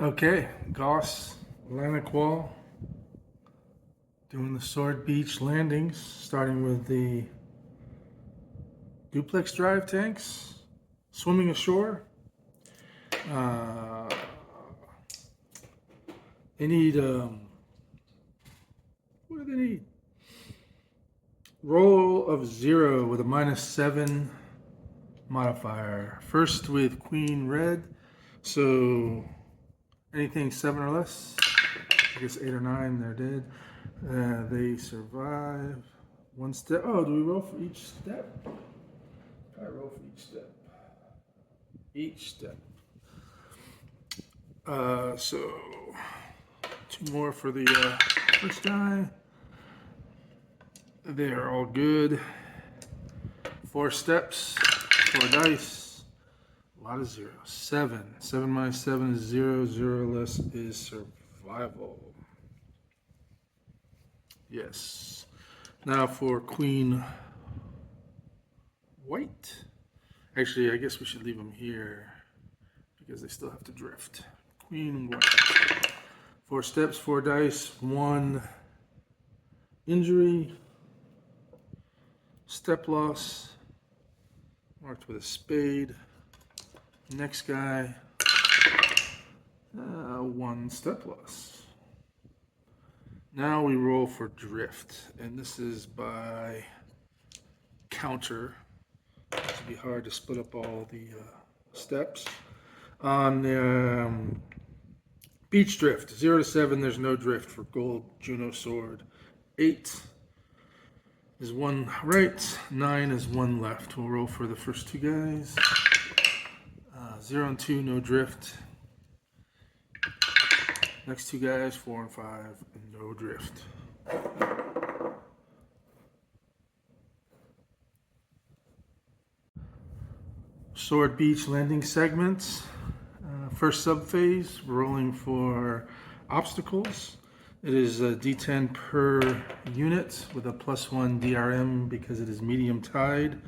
Okay, GOSS, Atlantic Wall, doing the Sword Beach landings, starting with the duplex drive tanks, swimming ashore. They need, what do they need? Roll of 0 with a -7 modifier. First with Queen Red, so anything 7 or less, I guess 8 or 9, they're dead. They survive one step. Oh, do we roll for each step? I roll for each step. Each step. So 2 more for the first guy. They are all good. 4 steps, 4 dice. A lot of zeros. 7. 7 minus 7 is 0. 0 less is survival. Yes. Now for Queen White. Actually, I guess we should leave them here because they still have to drift. Queen White. 4 steps, 4 dice, 1 injury. Step loss. Marked with a spade. Next guy. 1 step loss. Now we roll for drift, and this is by counter. It would be hard to split up all the steps. On beach drift, 0 to 7, there's no drift for gold Juno sword. 8 is 1 right, 9 is 1 left. We'll roll for the first 2 guys. 0 and 2, no drift. Next 2 guys, 4 and 5, and no drift. Sword Beach landing segments. First subphase, rolling for obstacles. It is a D10 per unit with a +1 DRM because it is medium tide.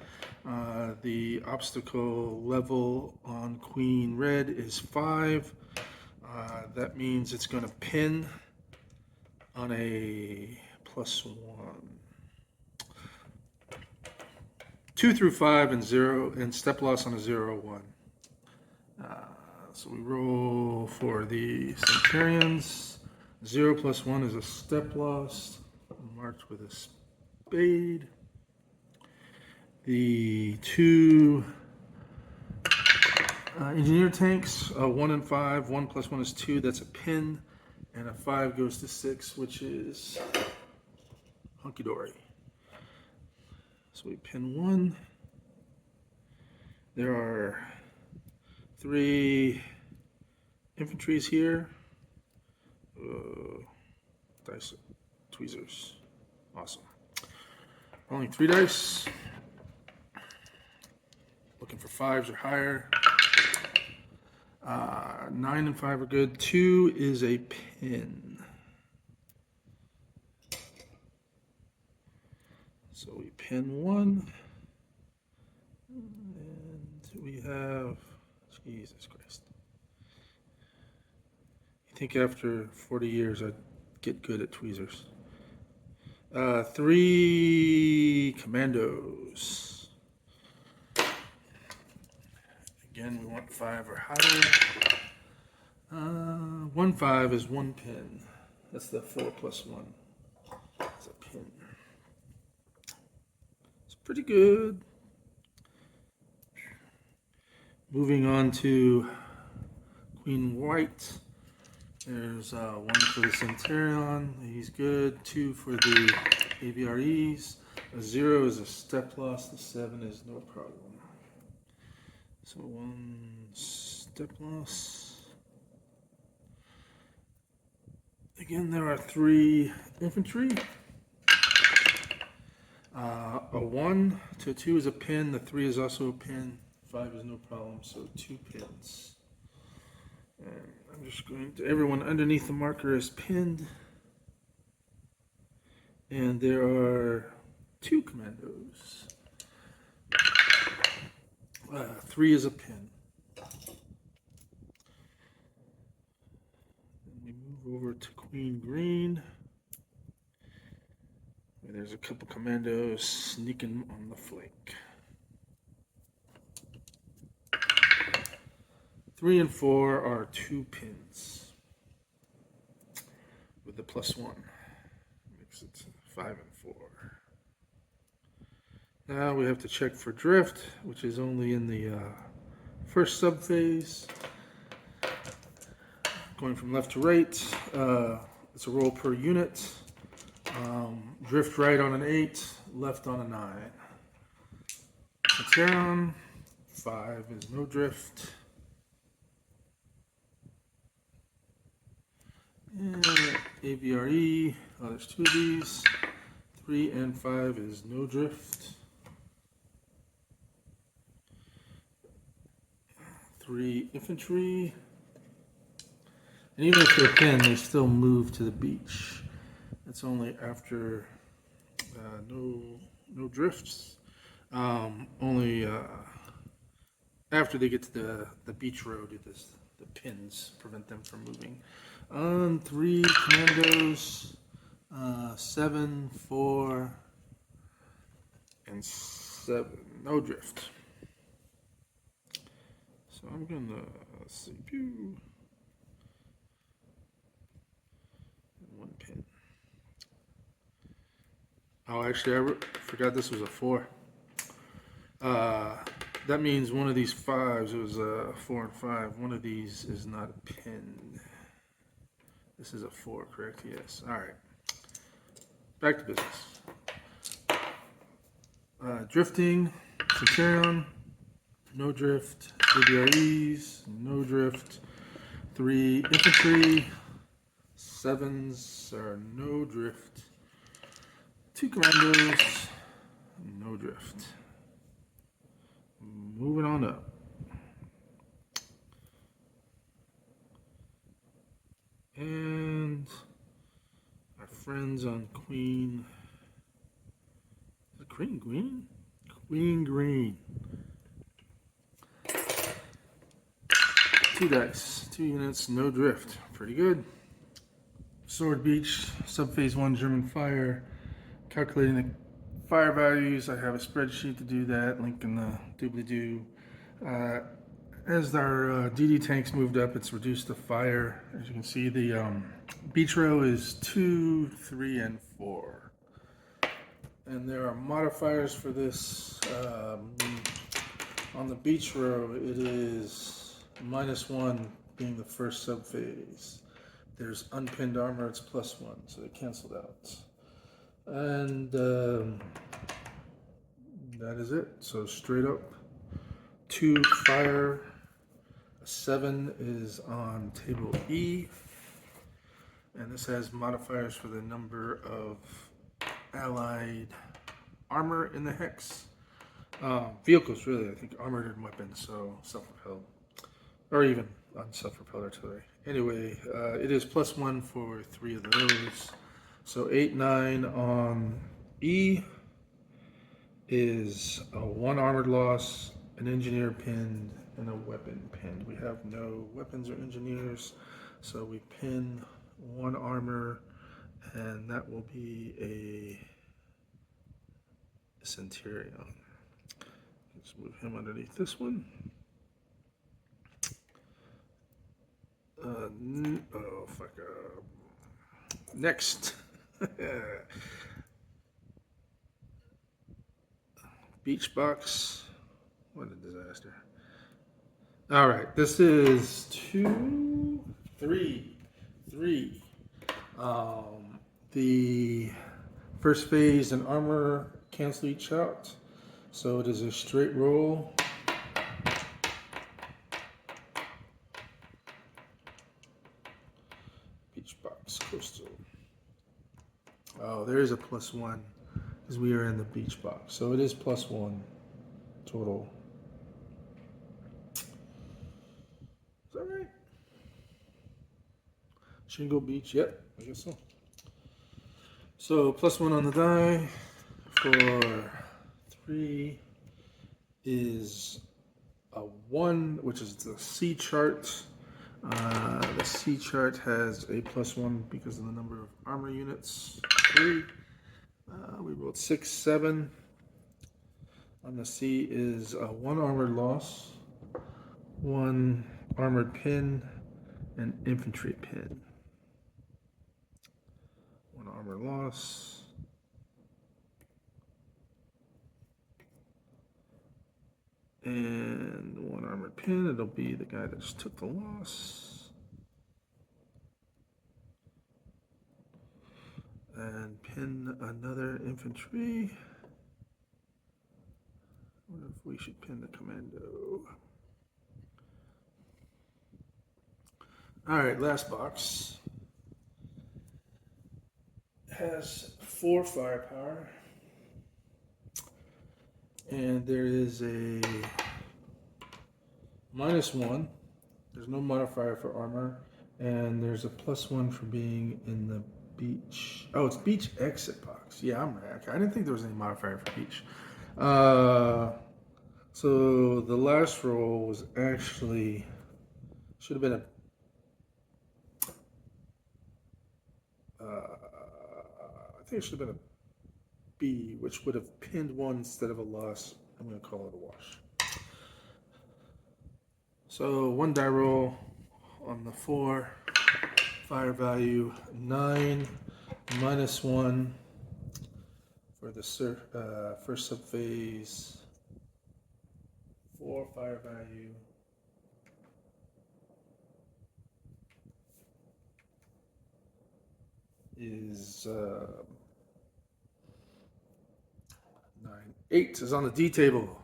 The obstacle level on Queen Red is 5. That means it's going to pin on a +1. 2 through 5 and 0, and step loss on a 0 1. So we roll for the Centurions. 0 + 1 is a step loss, marked with a spade. The 2 engineer tanks, 1 and 5. 1 + 1 is 2. That's a pin, and a 5 goes to 6, which is hunky dory. So we pin 1. There are 3 infantries here. Dice, tweezers. Awesome. Rolling 3 dice. Looking for 5s or higher. 9 and 5 are good. 2 is a pin. So we pin 1. And we have, Jesus Christ. You think after 40 years I'd get good at tweezers. 3 commandos. Again, we want 5 or higher. 1 5 is 1 pin. That's the 4 + 1. It's a pin. It's pretty good. Moving on to Queen White. There's 1 for the Centurion. He's good. 2 for the AVREs. A 0 is a step loss. The 7 is no problem. So 1 step loss. Again, there are 3 infantry. A 1 to a 2 is a pin. The 3 is also a pin. 5 is no problem. So 2 pins. And I'm just going to, everyone underneath the marker is pinned. And there are 2 commandos. 3 is a pin. over to Queen Green. There's a couple commandos sneaking on the flank. 3 and 4 are 2 pins with the +1. Makes it 5 and 4. Now we have to check for drift, which is only in the first subphase. Going from left to right, it's a roll per unit. Drift right on an 8, left on a 9. Down, 5 is no drift. And AVRE, there's 2 of these. 3 and 5 is no drift. 3 infantry. And even if they're pinned, they still move to the beach. It's only after no drifts. Only after they get to the beach road, the pins prevent them from moving. On 3 commandos, 7, 4, and 7. No drift. So I'm gonna see. Pew. 1 pin. Oh, actually, I forgot this was a 4. That means one of these 5s, it was a 4 and 5. One of these is not a pin. This is a 4, correct? Yes. All right. Back to business. Drifting, Centurion, no drift. AVREs, no drift. 3 infantry, 7s are no drift. 2 commandos, no drift. Moving on up. And our friends on Queen. Is it Queen Green? Queen Green. 2 dice, 2 units, no drift. Pretty good. Sword Beach, Subphase 1 German Fire. Calculating the fire values. I have a spreadsheet to do that. Link in the doobly-doo. As our DD tanks moved up, it's reduced the fire. As you can see, the beach row is 2, 3, and 4. And there are modifiers for this. On the beach row, it is -1 being the first subphase. There's unpinned armor, it's +1, so they canceled out. And that is it. So straight up, 2 fire, a 7 is on table E, and this has modifiers for the number of allied armor in the hex. Vehicles, really, I think armored weapons, so self-propelled, or even self-propelled artillery. Anyway, it is +1 for 3 of those. So 8, 9 on E is a 1 armored loss, an engineer pinned, and a weapon pinned. We have no weapons or engineers, so we pin 1 armor, and that will be a Centurion. Let's move him underneath this one. Oh, fuck. Next. Beach box. What a disaster. All right, this is 2, 3. The first phase and armor cancel each out, so it is a straight roll. Beach box coastal. Oh, there is a +1 because we are in the beach box, so it is +1 total. Is that right? Shingle Beach, yep, I guess so. So +1 on the die for 3 is a 1, which is the C chart. The C chart has a +1 because of the number of armor units, 3. We rolled 6, 7. On the C is 1 armored loss, 1 armored pin, and infantry pin. 1 armor loss. And 1 armored pin. It'll be the guy that just took the loss. And pin another infantry. What if we should pin the commando? Alright, last box. Has 4 firepower. And there is a -1. There's no modifier for armor. And there's a +1 for being in the beach. Oh, it's beach exit box. Yeah, I'm right. Okay, I didn't think there was any modifier for beach. So the last roll was actually, should have been I think it should have been a B, which would have pinned 1 instead of a loss. I'm going to call it a wash. So 1 die roll on the 4. Fire value 9, -1 for the first subphase. 4 fire value. Is 9. 8 is on the D table.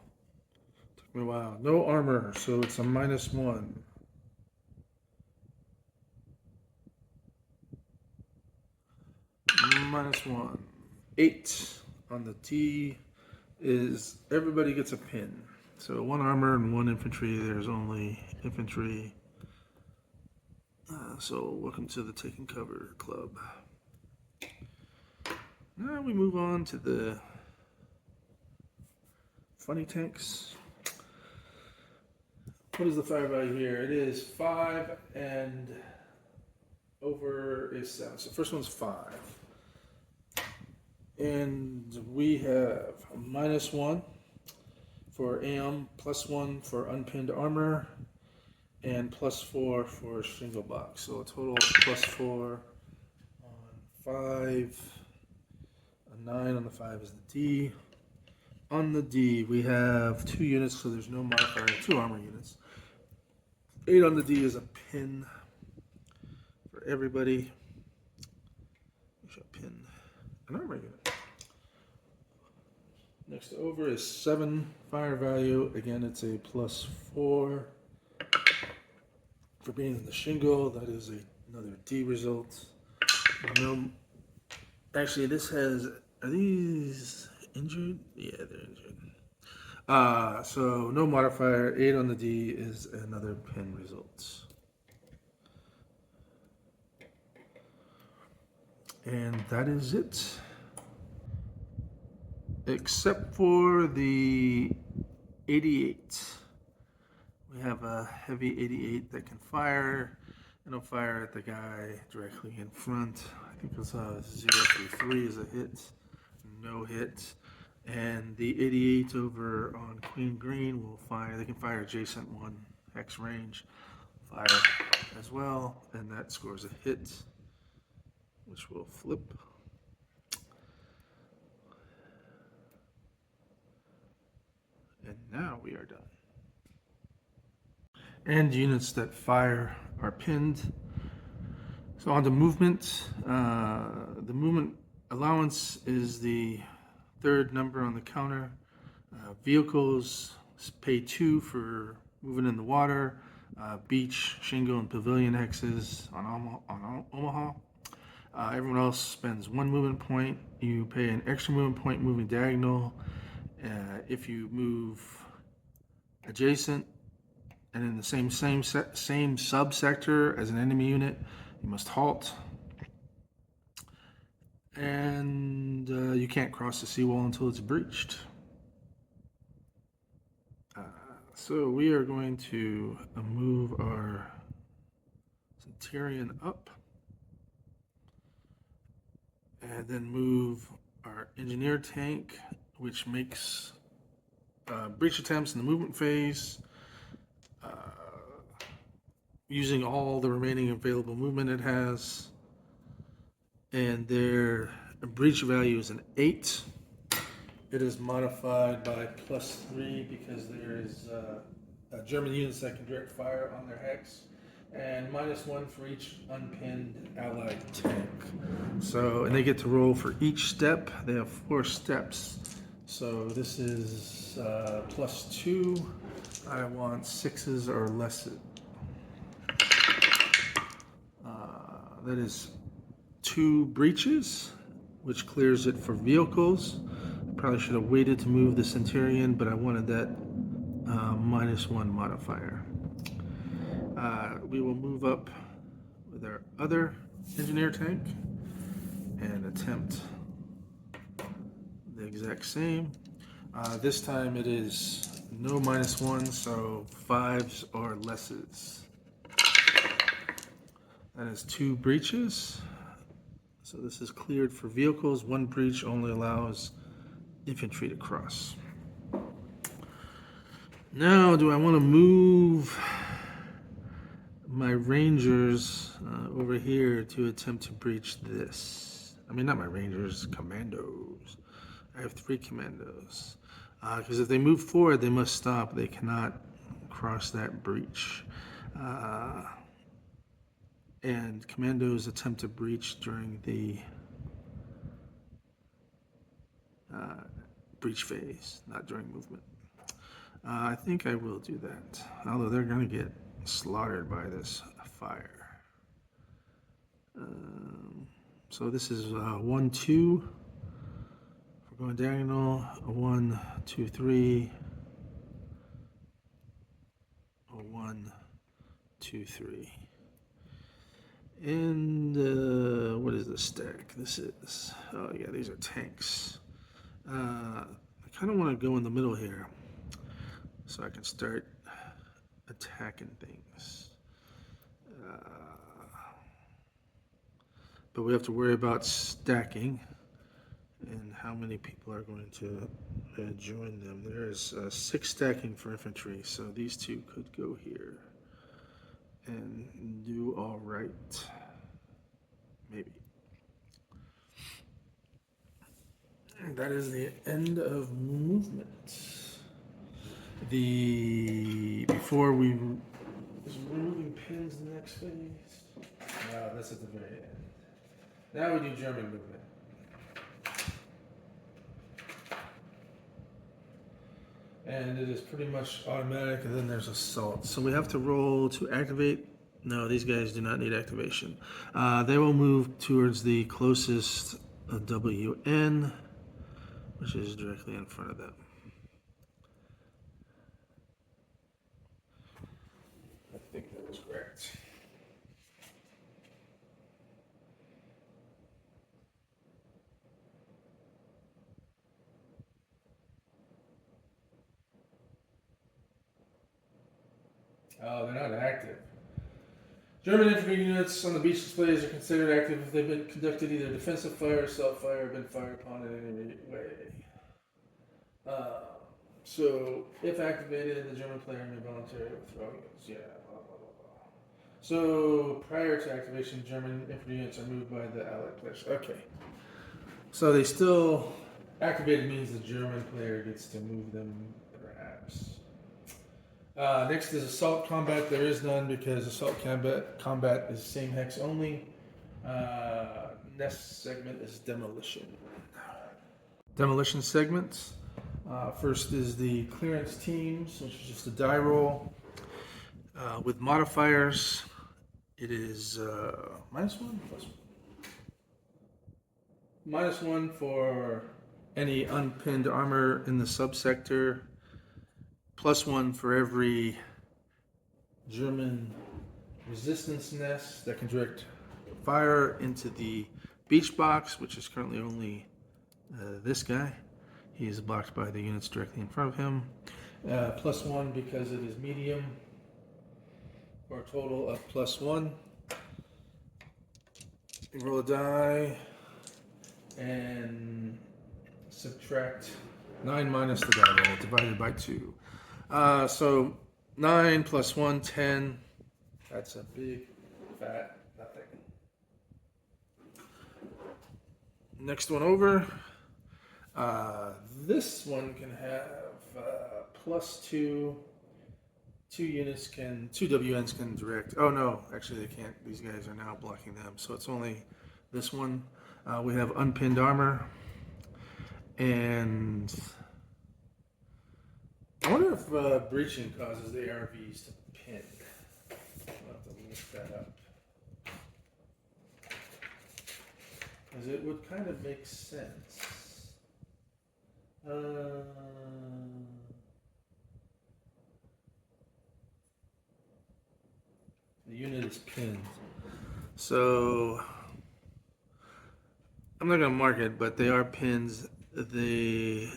Took me a while. No armor, so it's a -1. -1. 8 on the D is everybody gets a pin. So 1 armor and 1 infantry. There's only infantry. So welcome to the Taking Cover Club. Now we move on to the funny tanks. What is the fire value here? It is 5 and over is 7. So first one's 5. And we have a -1 for AM, +1 for unpinned armor, and +4 for shingle box. So a total of +4 on 5. A 9 on the 5 is the D. On the D, we have 2 units, so there's no modifier, 2 armor units. 8 on the D is a pin for everybody. We should pin an armor unit. Next over is 7 fire value. Again, it's a +4 for being in the shingle. That is another D result. No, actually, this has, are these injured? Yeah, they're injured. So no modifier. 8 on the D is another pin result. And that is it. Except for the 88. We have a heavy 88 that can fire. It'll fire at the guy directly in front. I think it's 0-3 is a hit. No hit. And the 88 over on Queen Green will fire. They can fire adjacent 1 hex range. Fire as well. And that scores a hit, which will flip. And now we are done. And units that fire are pinned. So on to movement. The movement allowance is the 3rd number on the counter. Vehicles pay 2 for moving in the water. Beach, shingle, and pavilion hexes on Omaha. Everyone else spends 1 movement point. You pay an extra movement point moving diagonal. If you move adjacent and in the same subsector as an enemy unit, you must halt. And you can't cross the seawall until it's breached. So we are going to move our Centurion up, and then move our engineer tank, which makes breach attempts in the movement phase, using all the remaining available movement it has, and their breach value is an 8. It is modified by +3 because there is German units that can direct fire on their hex, and -1 for each unpinned allied tank. So, and they get to roll for each step. They have 4 steps. So this is +2. I want 6s or less. That is 2 breaches, which clears it for vehicles. Probably should have waited to move the Centurion, but I wanted that -1 modifier. We will move up with our other engineer tank and attempt the exact same. This time it is no -1, so 5s or lesses. That is 2 breaches. So this is cleared for vehicles. 1 breach only allows infantry to cross. Now, do I want to move my Rangers over here to attempt to breach this? I mean, not my Rangers, commandos. I have 3 commandos. Because if they move forward, they must stop. They cannot cross that breach. And commandos attempt to breach during the breach phase, not during movement. I think I will do that, although they're going to get slaughtered by this fire. So this is 1, 2. We're going diagonal. 1, 2, 3. 1, 2, 3. And what is this stack? This is, oh yeah, these are tanks. I kind of want to go in the middle here so I can start attacking things. But we have to worry about stacking and how many people are going to join them. There's 6 stacking for infantry, so these 2 could go here and do all right. Maybe. And that is the end of movement. Before we is removing pins in the next phase. No, that's at the very end. Now we do German movement. And it is pretty much automatic, and then there's assault. So we have to roll to activate. No, these guys do not need activation. They will move towards the closest WN, which is directly in front of them. I think that was correct. Oh, they're not active. German infantry units on the beach displays are considered active if they've been conducted either defensive fire or self-fire or been fired upon in any way. So, if activated, the German player may voluntarily withdraw units. Yeah, blah, blah, blah, blah. So, prior to activation, German infantry units are moved by the allied players. Okay. So, they still... Activated means the German player gets to move them, perhaps. Next is assault combat. There is none because assault combat is same hex only. Next segment is demolition. Demolition segments. First is the clearance teams, which is just a die roll. With modifiers, it is -1, +1. -1 for any unpinned armor in the subsector. +1 for every German resistance nest that can direct fire into the beach box, which is currently only this guy. He is blocked by the units directly in front of him. +1 because it is medium, for a total of +1. You roll a die and subtract 9 minus the die roll divided by 2. So 9 plus 1, 10. That's a big fat nothing. Next one over. This one can have plus 2. 2 units can, 2 WNs can direct. Oh no, actually they can't. These guys are now blocking them. So it's only this one. We have unpinned armor. And I wonder if breaching causes the ARVs to pin. I'll have to look that up. Because it would kind of make sense. The unit is pinned. So I'm not going to mark it, but they are pins. The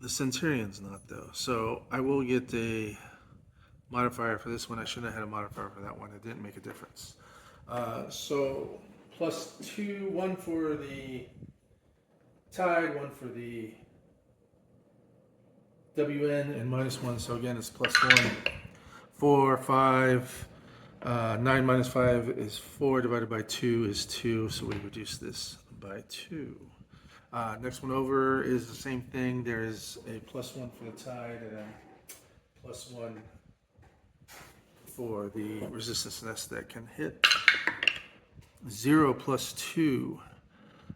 Centurion's not though. So I will get a modifier for this one. I should have had a modifier for that one. It didn't make a difference. So plus 2, 1 for the Tide, 1 for the WN, and minus 1. So again, it's plus 1. 4, 5. 9 minus 5 is 4, divided by 2 is 2, so we reduce this by 2. Next one over is the same thing. There is a plus 1 for the Tide and a plus 1 for the resistance nest that can hit. 0 plus 2,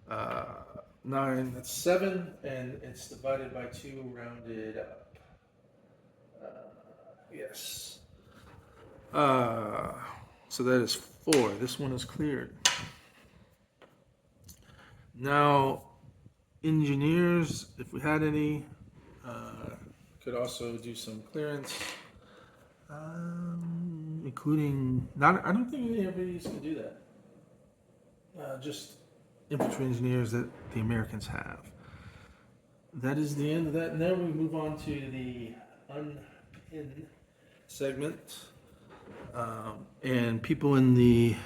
9, that's 7, and it's divided by 2, rounded up. Yes. So that is 4. This one is cleared. Now, engineers, if we had any, could also do some clearance, including, I don't think any of these can do that. Just infantry engineers that the Americans have. That is the end of that. Now we move on to the unpinned segment. And people in the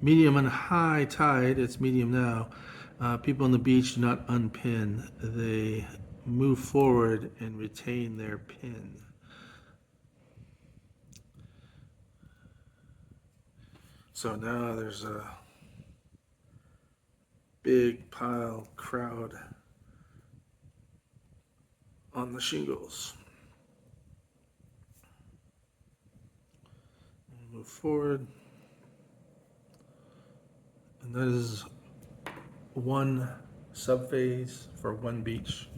medium and high tide, it's medium now, people on the beach do not unpin. They move forward and retain their pin. So now there's a big crowd on the shingles. Move forward, and that is one subphase for one beach.